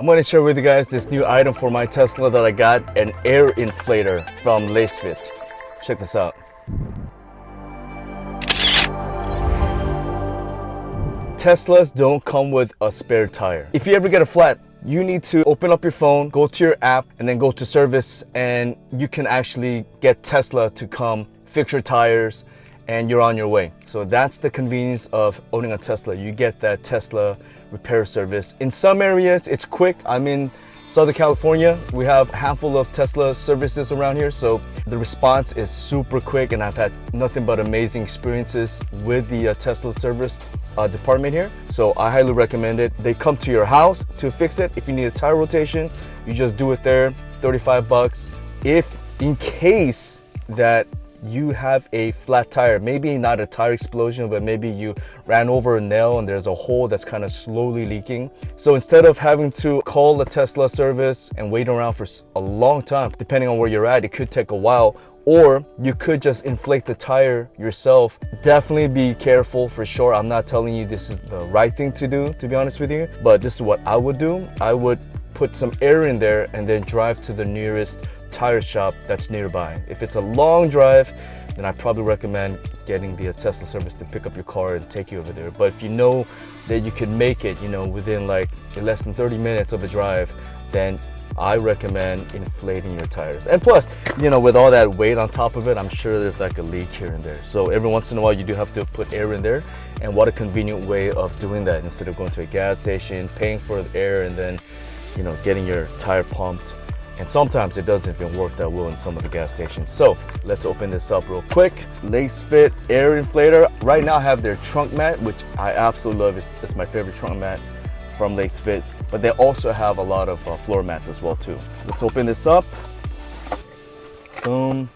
I'm going to share with you guys this new item for my Tesla that I got, an air inflator from Lacefit. Check this out. Teslas don't come with a spare tire. If you ever get a flat, you need to open up your phone, go to your app, and then go to service, and you can actually get Tesla to come fix your tires, and you're on your way. So that's the convenience of owning a Tesla. You get that Tesla repair service. In some areas, it's quick. I'm in Southern California. We have a handful of Tesla services around here, so the response is super quick, and I've had nothing but amazing experiences with the Tesla service department here. So I highly recommend it. They come to your house to fix it. If you need a tire rotation, you just do it there, 35 bucks. If in case that you have a flat tire, maybe not a tire explosion, but maybe you ran over a nail and there's a hole that's kind of slowly leaking. So instead of having to call the Tesla service and wait around for a long time, depending on where you're at, it could take a while, or you could just inflate the tire yourself. Definitely be careful for sure. I'm not telling you this is the right thing to do, to be honest with you, but this is what I would do. I would put some air in there and then drive to the nearest tire shop that's nearby. If it's a long drive, then I probably recommend getting the Tesla service to pick up your car and take you over there. But if you know that you can make it, within like less than 30 minutes of a drive, then I recommend inflating your tires. And plus, with all that weight on top of it, I'm sure there's like a leak here and there. So every once in a while, you do have to put air in there. And what a convenient way of doing that, instead of going to a gas station, paying for the air, and then, getting your tire pumped. And sometimes it doesn't even work that well in some of the gas stations. So let's open this up real quick. Lacefit air inflator. Right now I have their trunk mat, which I absolutely love. It's my favorite trunk mat from Lacefit. But they also have a lot of floor mats as well too. Let's open this up. Boom.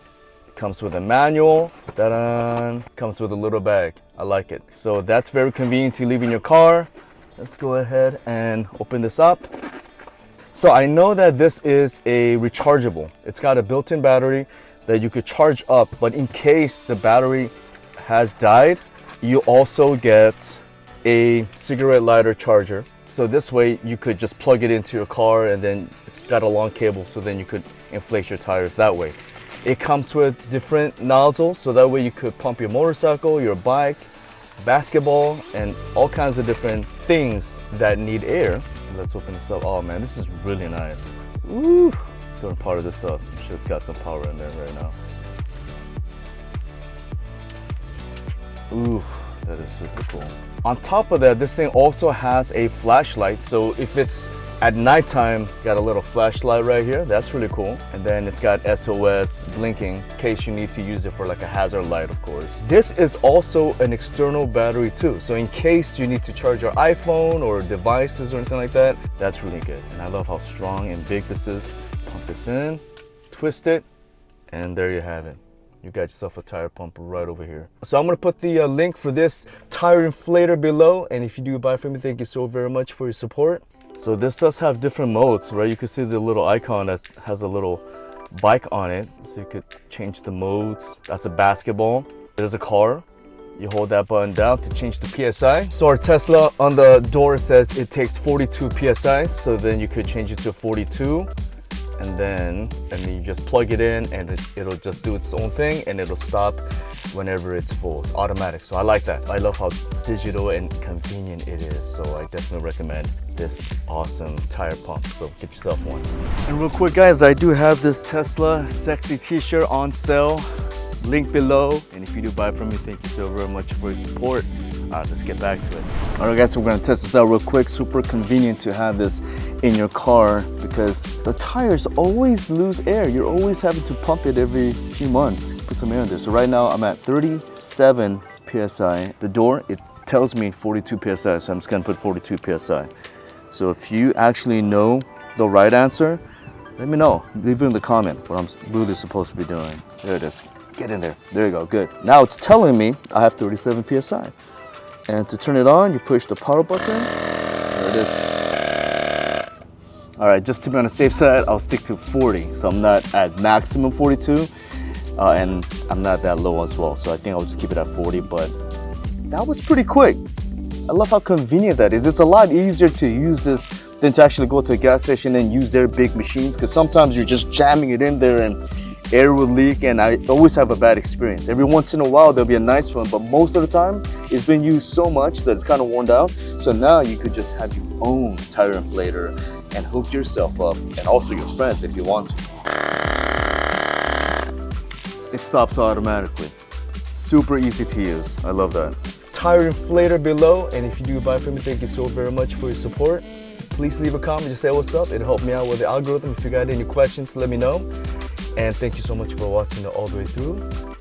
Comes with a manual. Ta-da! Comes with a little bag. I like it. So that's very convenient to leave in your car. Let's go ahead and open this up. So I know that this is a rechargeable. It's got a built-in battery that you could charge up, but in case the battery has died, you also get a cigarette lighter charger. So this way you could just plug it into your car, and then it's got a long cable, so then you could inflate your tires that way. It comes with different nozzles, so that way you could pump your motorcycle, your bike, basketball, and all kinds of different things that need air. Let's open this up. Oh man, this is really nice. Ooh, going to power this up. I'm sure it's got some power in there right now. Ooh, that is super cool. On top of that, this thing also has a flashlight. So if it's at nighttime, got a little flashlight right here. That's really cool. And then it's got SOS blinking in case you need to use it for like a hazard light, of course. This is also an external battery too. So in case you need to charge your iPhone or devices or anything like that, that's really good. And I love how strong and big this is. Pump this in, twist it, and there you have it. You got yourself a tire pump right over here. So I'm gonna put the link for this tire inflator below. And if you do buy from me, thank you so very much for your support. So this does have different modes, right? You can see the little icon that has a little bike on it. So you could change the modes. That's a basketball. There's a car. You hold that button down to change the PSI. So our Tesla on the door says it takes 42 PSI. So then you could change it to 42. And then you just plug it in, and it'll just do its own thing, and it'll stop whenever it's full. It's automatic, so I like that. I love how digital and convenient it is, so I definitely recommend this awesome tire pump. So get yourself one. And real quick guys, I do have this Tesla sexy t-shirt on sale, link below. And if you do buy from me, thank you so very much for your support. Let's get back to it. All right guys, so we're gonna test this out real quick. Super convenient to have this in your car because the tires always lose air. You're always having to pump it every few months. Put some air in there. So right now I'm at 37 PSI. The door, it tells me 42 PSI, so I'm just gonna put 42 PSI. So if you actually know the right answer, let me know. Leave it in the comment what I'm really supposed to be doing. There it is. Get in there. There you go. Good. Now it's telling me I have 37 PSI. And to turn it on, you push the power button. There it is. All right, just to be on the safe side, I'll stick to 40. So I'm not at maximum 42, and I'm not that low as well. So I think I'll just keep it at 40, but that was pretty quick. I love how convenient that is. It's a lot easier to use this than to actually go to a gas station and use their big machines, because sometimes you're just jamming it in there and air will leak, and I always have a bad experience. Every once in a while there'll be a nice one, but most of the time it's been used so much that it's kind of worn out. So now you could just have your own tire inflator and hook yourself up, and also your friends if you want to. It stops automatically. Super easy to use. I love that. Tire inflator below, and if you do buy from me, thank you so very much for your support. Please leave a comment, just say what's up. It'll help me out with the algorithm. If you got any questions, let me know. And thank you so much for watching it all the way through.